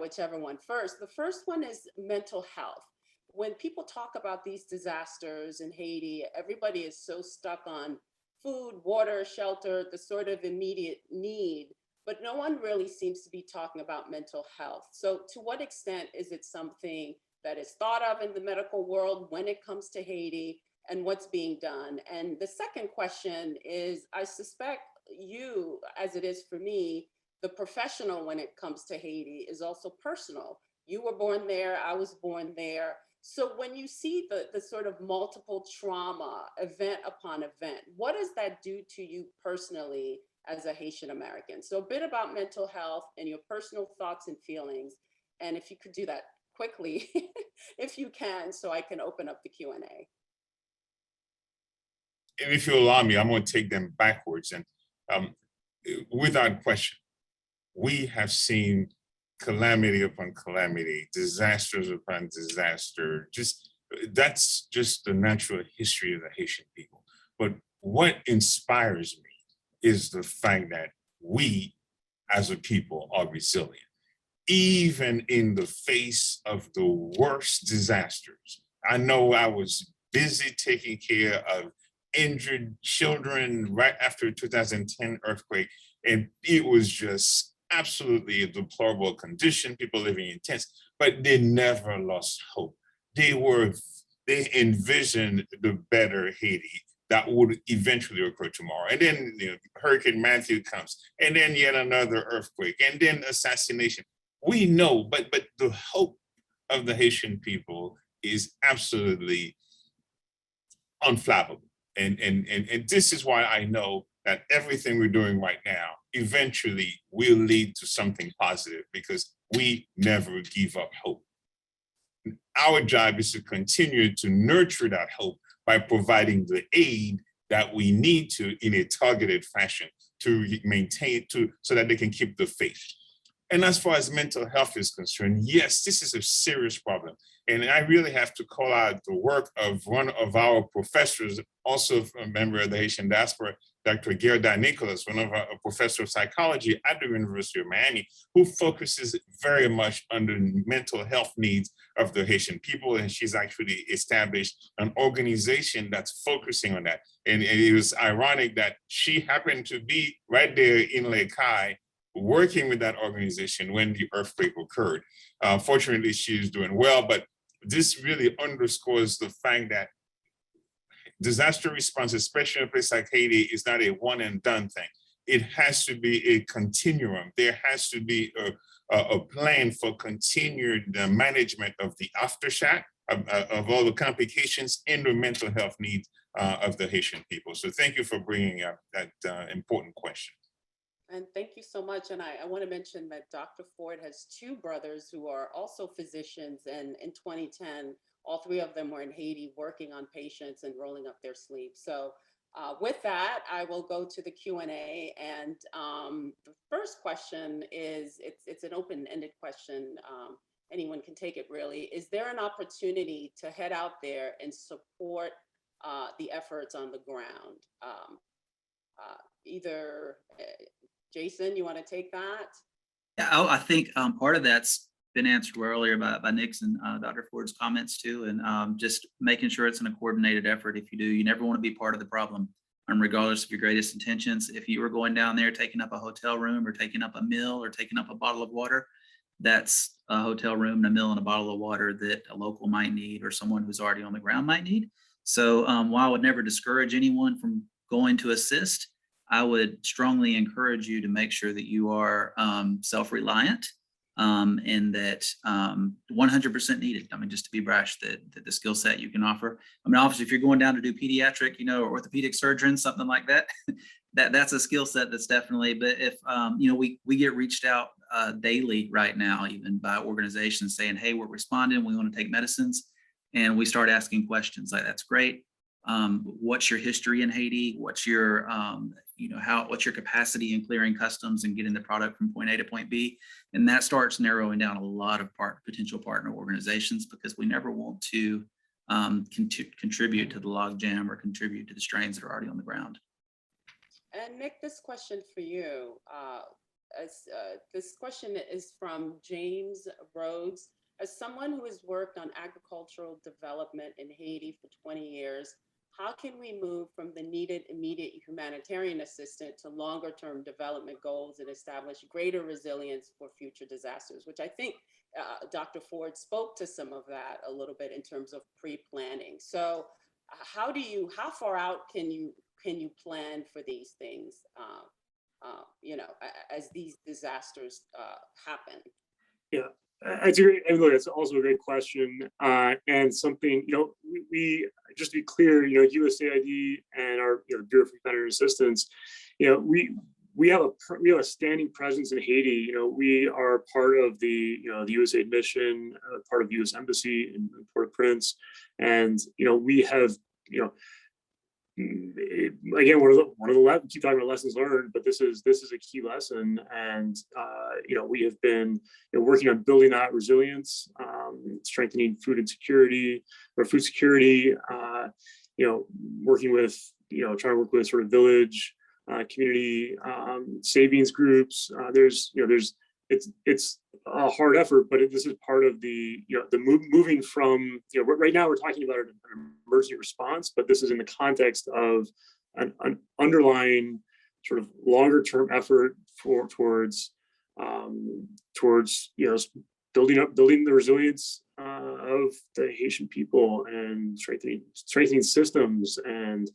whichever one first. The first one is mental health. When people talk about these disasters in Haiti, everybody is so stuck on food, water, shelter, the sort of immediate need, but no one really seems to be talking about mental health. So to what extent is it something that is thought of in the medical world when it comes to Haiti, and what's being done? And the second question is, I suspect you, as it is for me, the professional when it comes to Haiti is also personal. You were born there, I was born there. So when you see the sort of multiple trauma, event upon event, what does that do to you personally as a Haitian American? So a bit about mental health and your personal thoughts and feelings. And if you could do that quickly, if you can, so I can open up the Q&A. And if you allow me, I'm going to take them backwards. And without question, we have seen calamity upon calamity, disasters upon disaster. That's just the natural history of the Haitian people. But what inspires me is the fact that we, as a people, are resilient. Even in the face of the worst disasters. I know I was busy taking care of injured children right after 2010 earthquake, and it was just absolutely a deplorable condition, people living in tents, but they never lost hope. They envisioned the better Haiti that would eventually occur tomorrow. And then Hurricane Matthew comes, and then yet another earthquake, and then assassination. We know, but the hope of the Haitian people is absolutely unflappable. And this is why I know that everything we're doing right now eventually will lead to something positive, because we never give up hope. Our job is to continue to nurture that hope by providing the aid that we need to in a targeted fashion to maintain, so that they can keep the faith. And as far as mental health is concerned, yes, this is a serious problem. And I really have to call out the work of one of our professors, also a member of the Haitian diaspora, Dr. Gerda Nicholas, one of our professor of psychology at the University of Miami, who focuses very much on the mental health needs of the Haitian people. And she's actually established an organization that's focusing on that. And it was ironic that she happened to be right there in Lake Kai, working with that organization when the earthquake occurred. Fortunately, she's doing well, but this really underscores the fact that disaster response, especially in a place like Haiti, is not a one and done thing. It has to be a continuum. There has to be a plan for continued management of the aftershock of all the complications and the mental health needs of the Haitian people. So thank you for bringing up that important question. And thank you so much. And I want to mention that Dr. Ford has two brothers who are also physicians. And in 2010, all three of them were in Haiti working on patients and rolling up their sleeves. So with that, I will go to the Q&A. And the first question is, it's an open-ended question. Anyone can take it, really. Is there an opportunity to head out there and support the efforts on the ground? Either Jason, you want to take that? Yeah, I think part of that's been answered earlier by Nick's and Dr. Ford's comments too, and just making sure it's in a coordinated effort. If you do, you never want to be part of the problem, regardless of your greatest intentions. If you were going down there, taking up a hotel room or taking up a meal or taking up a bottle of water, that's a hotel room and a meal and a bottle of water that a local might need or someone who's already on the ground might need. So while I would never discourage anyone from going to assist, I would strongly encourage you to make sure that you are self-reliant and that 100% needed. I mean, just to be brash, that the skill set you can offer. I mean, obviously, if you're going down to do pediatric, or orthopedic surgeon, something like that, that's a skill set that's definitely. But if we get reached out daily right now, even by organizations saying, "Hey, we're responding. We want to take medicines," and we start asking questions like, "That's great. What's your history in Haiti? What's your what's your capacity in clearing customs and getting the product from point A to point B?" And that starts narrowing down a lot of potential partner organizations, because we never want to contribute to the logjam or contribute to the strains that are already on the ground. And Nick, this question for you. This question is from James Rhodes. As someone who has worked on agricultural development in Haiti for 20 years, how can we move from the needed immediate humanitarian assistance to longer-term development goals and establish greater resilience for future disasters? Which I think Dr. Ford spoke to some of that a little bit in terms of pre-planning. So how far out can you plan for these things, as these disasters happen? Yeah. That's also a great question, and something, we just to be clear, USaid and our Bureau for Humanitarian Assistance, we have a standing presence in Haiti. We are part of the the USaid mission, part of the U.S. Embassy in Port-au-Prince, and we have again, one of the keep talking about lessons learned, but this is a key lesson, and we have been working on building that resilience, strengthening food security, working with trying to work with sort of village, community savings groups. It's a hard effort, but this is part of the moving from right now we're talking about an emergency response, but this is in the context of an underlying sort of longer term effort towards building the resilience of the Haitian people and strengthening systems and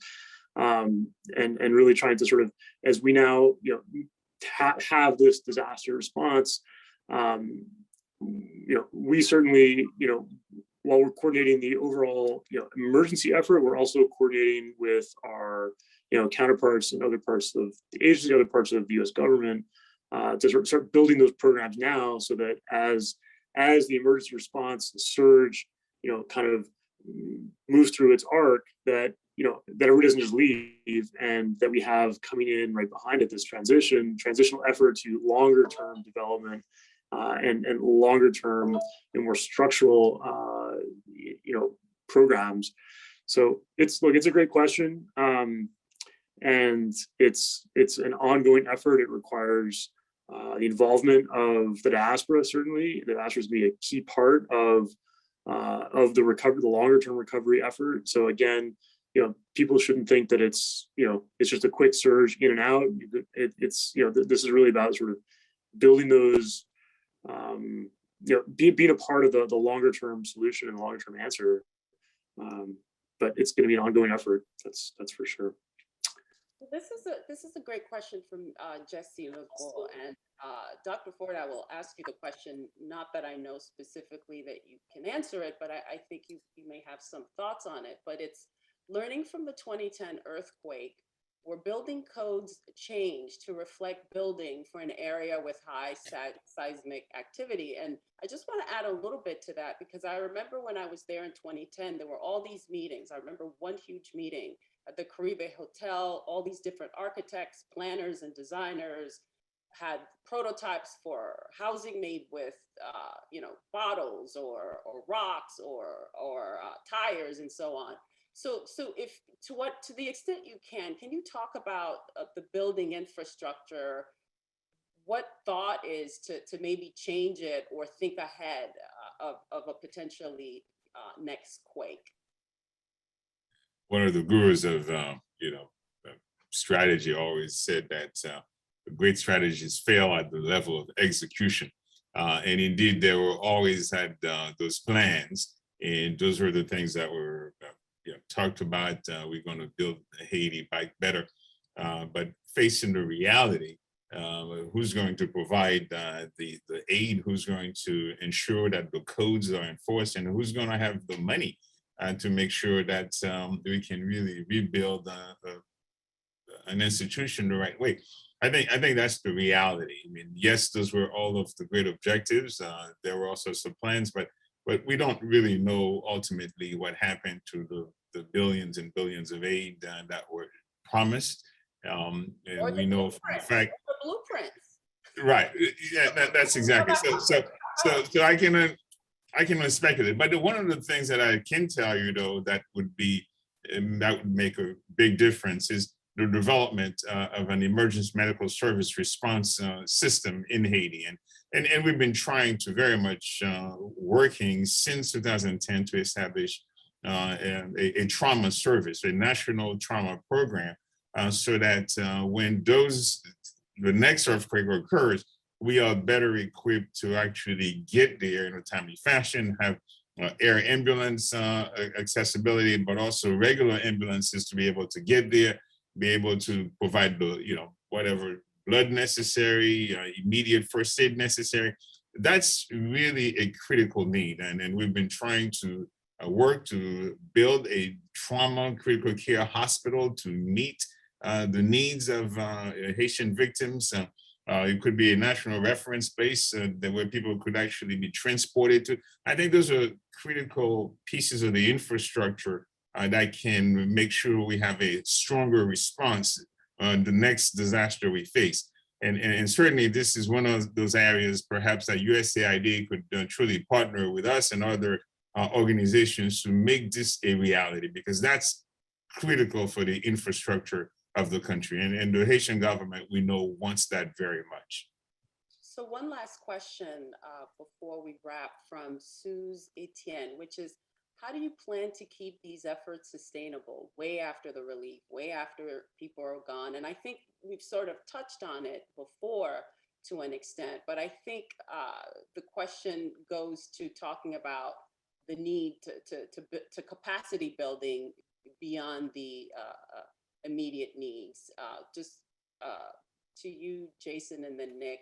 really trying to sort of, as we now have this disaster response, we certainly, while we're coordinating the overall emergency effort, we're also coordinating with our counterparts in other parts of the agency, other parts of the U.S. government, to start building those programs now, so that as the emergency response surge kind of moves through its arc, that everybody doesn't just leave, and that we have coming in right behind it this transitional effort to longer term development and longer term and more structural programs. So it's a great question. And it's an ongoing effort. It requires the involvement of the diaspora. Certainly, the diaspora is be a key part of the recovery, the longer term recovery effort. So again, people shouldn't think that it's just a quick surge in and out. This is really about sort of building those, being a part of the longer term solution and the longer term answer. But it's going to be an ongoing effort. That's for sure. This is a great question from Jesse Nicole, and Dr. Ford. I will ask you the question. Not that I know specifically that you can answer it, but I think you may have some thoughts on it. But it's learning from the 2010 earthquake. Were building codes changed to reflect building for an area with high seismic activity? And I just want to add a little bit to that, because I remember when I was there in 2010, there were all these meetings. I remember one huge meeting at the Caribe Hotel. All these different architects, planners, and designers had prototypes for housing made with, bottles or rocks or tires and so on. So if to the extent you can you talk about the building infrastructure, what thought is to maybe change it or think ahead of a potentially next quake? One of the gurus of strategy always said that great strategies fail at the level of execution, and indeed they were always had those plans, and those were the things that were talked about. We're going to build Haiti back better, but facing the reality, who's going to provide the aid, who's going to ensure that the codes are enforced, and who's going to have the money to make sure that we can really rebuild an institution the right way. I think that's the reality. I mean, yes, those were all of the great objectives. There were also some plans, but we don't really know ultimately what happened to the billions and billions of aid that were promised. And we know for a fact, the blueprints. Right? Yeah, that's exactly. So I can only speculate. But one of the things that I can tell you, though, that would make a big difference is the development of an emergency medical service response system in Haiti. And we've been trying to very much working since 2010 to establish a trauma service, a national trauma program, so that when the next earthquake occurs, we are better equipped to actually get there in a timely fashion, have air ambulance accessibility, but also regular ambulances to be able to get there, be able to provide the, whatever blood necessary, immediate first aid necessary. That's really a critical need. And we've been trying to work to build a trauma critical care hospital to meet the needs of Haitian victims. It could be a national reference base where people could actually be transported to. I think those are critical pieces of the infrastructure that can make sure we have a stronger response on the next disaster we face. And certainly this is one of those areas perhaps that USaid could truly partner with us and other organizations to make this a reality, because that's critical for the infrastructure of the country. And the Haitian government, we know, wants that very much. So one last question before we wrap from Suze Etienne, which is, how do you plan to keep these efforts sustainable way after the relief, way after people are gone? And I think we've sort of touched on it before to an extent, but I think the question goes to talking about the need to capacity building beyond the immediate needs. Just to you, Jason, and then Nick,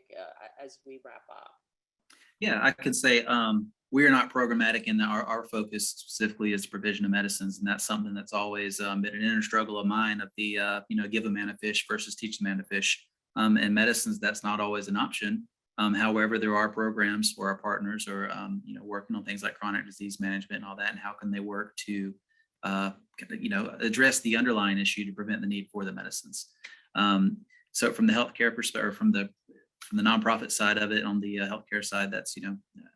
as we wrap up. Yeah, I could say we are not programmatic in that our focus specifically is provision of medicines, and that's something that's always been an inner struggle of mine of the give a man a fish versus teach a man to fish. And medicines, that's not always an option. However, there are programs where our partners are working on things like chronic disease management and all that, and how can they work to address the underlying issue to prevent the need for the medicines. So from the healthcare perspective, from the nonprofit side of it, on the healthcare side, that's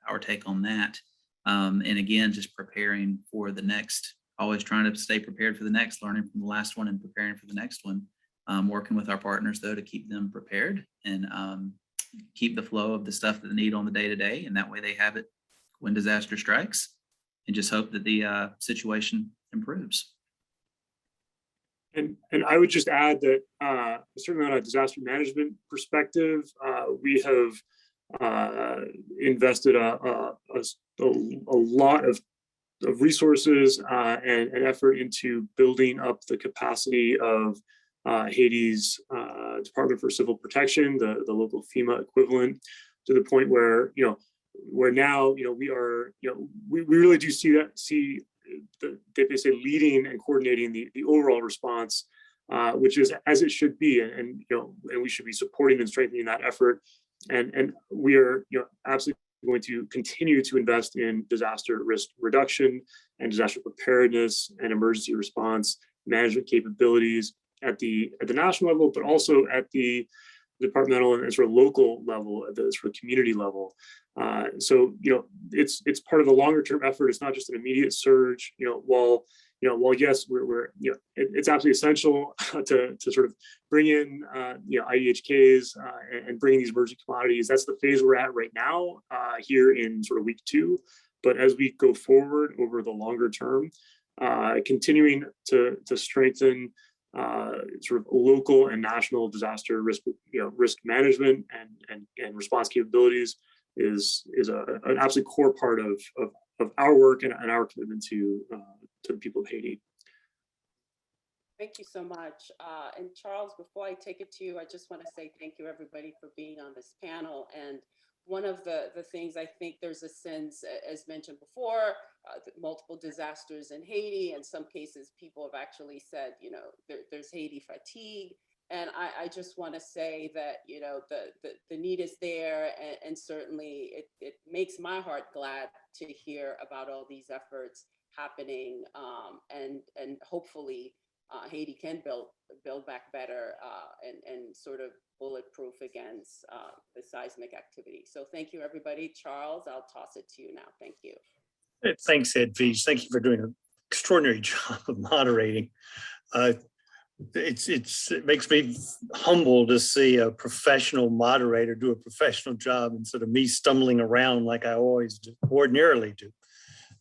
our take on that. And again, just preparing for the next, always trying to stay prepared for the next, learning from the last one and preparing for the next one. Working with our partners though to keep them prepared and keep the flow of the stuff that they need on the day-to-day, and that way they have it when disaster strikes, and just hope that the situation improves. And I would just add that certainly on a disaster management perspective, we have invested a lot of resources and effort into building up the capacity of Haiti's Department for Civil Protection, the local FEMA equivalent, to the point where where now we are we really do see they say leading and coordinating the overall response, which is as it should be, and we should be supporting and strengthening that effort, and we are absolutely going to continue to invest in disaster risk reduction and disaster preparedness and emergency response management capabilities at the national level, but also at the departmental and sort of local level, at the sort of community level. So it's part of the longer term effort. It's not just an immediate surge. While yes, it's absolutely essential to sort of bring in IDHKs and bring in these emerging commodities. That's the phase we're at right now here in sort of week 2. But as we go forward over the longer term, continuing to strengthen sort of local and national disaster risk management and response capabilities is an absolute core part of our work and our commitment to the people of Haiti. Thank you so much. And Charles, before I take it to you, I just want to say thank you everybody for being on this panel. And one of the things I think there's a sense, as mentioned before, multiple disasters in Haiti. In some cases, people have actually said, there's Haiti fatigue. And I just want to say that, the need is there. And certainly it makes my heart glad to hear about all these efforts happening. And hopefully Haiti can build back better and sort of bulletproof against the seismic activity. So thank you, everybody. Charles, I'll toss it to you now. Thank you. Thanks, Edvige. Thank you for doing an extraordinary job of moderating. It makes me humble to see a professional moderator do a professional job instead of me stumbling around like I ordinarily do.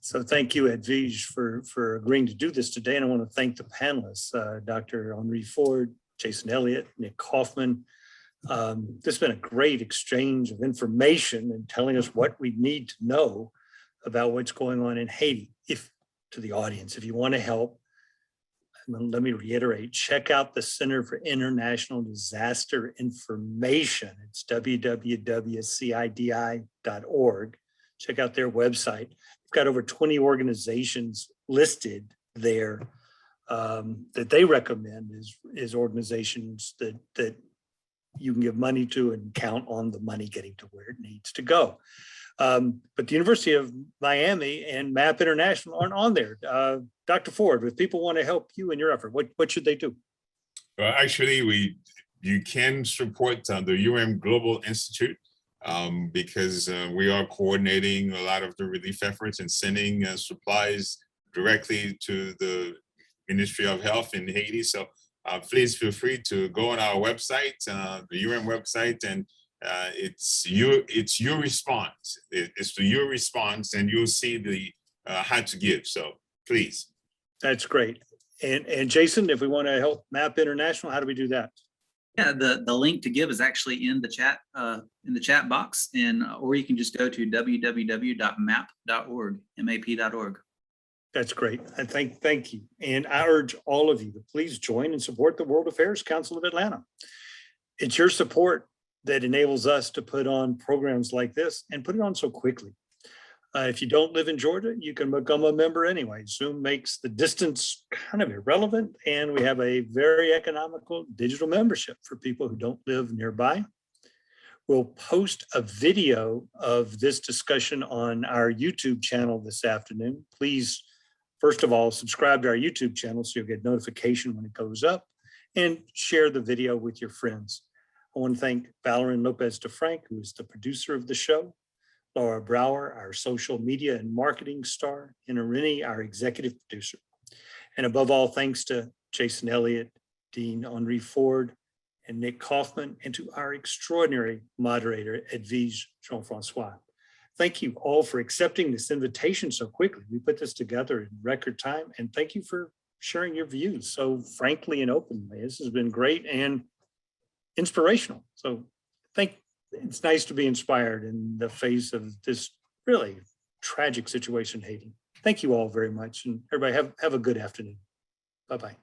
So thank you, Edvige, for agreeing to do this today. And I want to thank the panelists, Dr. Henri Ford, Jason Elliott, Nick Kaufman. This has been a great exchange of information and telling us what we need to know about what's going on in Haiti. To the audience, if you want to help, let me reiterate, check out the Center for International Disaster Information. It's www.cidi.org. Check out their website. We've got over 20 organizations listed there that they recommend is organizations that you can give money to and count on the money getting to where it needs to go. But the University of Miami and MAP International aren't on there. Dr. Ford, if people want to help you in your effort, what should they do? Well, actually, you can support the UN Global Institute because we are coordinating a lot of the relief efforts and sending supplies directly to the Ministry of Health in Haiti. So please feel free to go on our website, the UN website, and it's your response. It's to your response, and you'll see the how to give. So please. That's great. And Jason, if we want to help MAP International, how do we do that? Yeah, the link to give is actually in the chat box, or you can just go to www.map.org, map.org. That's great. I thank you. And I urge all of you to please join and support the World Affairs Council of Atlanta. It's your support that enables us to put on programs like this and put it on so quickly. If you don't live in Georgia, you can become a member anyway. Zoom makes the distance kind of irrelevant, and we have a very economical digital membership for people who don't live nearby. We'll post a video of this discussion on our YouTube channel this afternoon. Please, first of all, subscribe to our YouTube channel so you'll get notification when it goes up, and share the video with your friends. I want to thank Valerie Lopez DeFrank, who is the producer of the show. Laura Brower, our social media and marketing star, and Arini, our executive producer. And above all, thanks to Jason Elliott, Dean Henri Ford, and Nick Kaufman, and to our extraordinary moderator, Edvige Jean-François. Thank you all for accepting this invitation so quickly. We put this together in record time, and thank you for sharing your views so frankly and openly. This has been great and inspirational. So it's nice to be inspired in the face of this really tragic situation in Haiti. Thank you all very much, and everybody have a good afternoon. Bye-bye.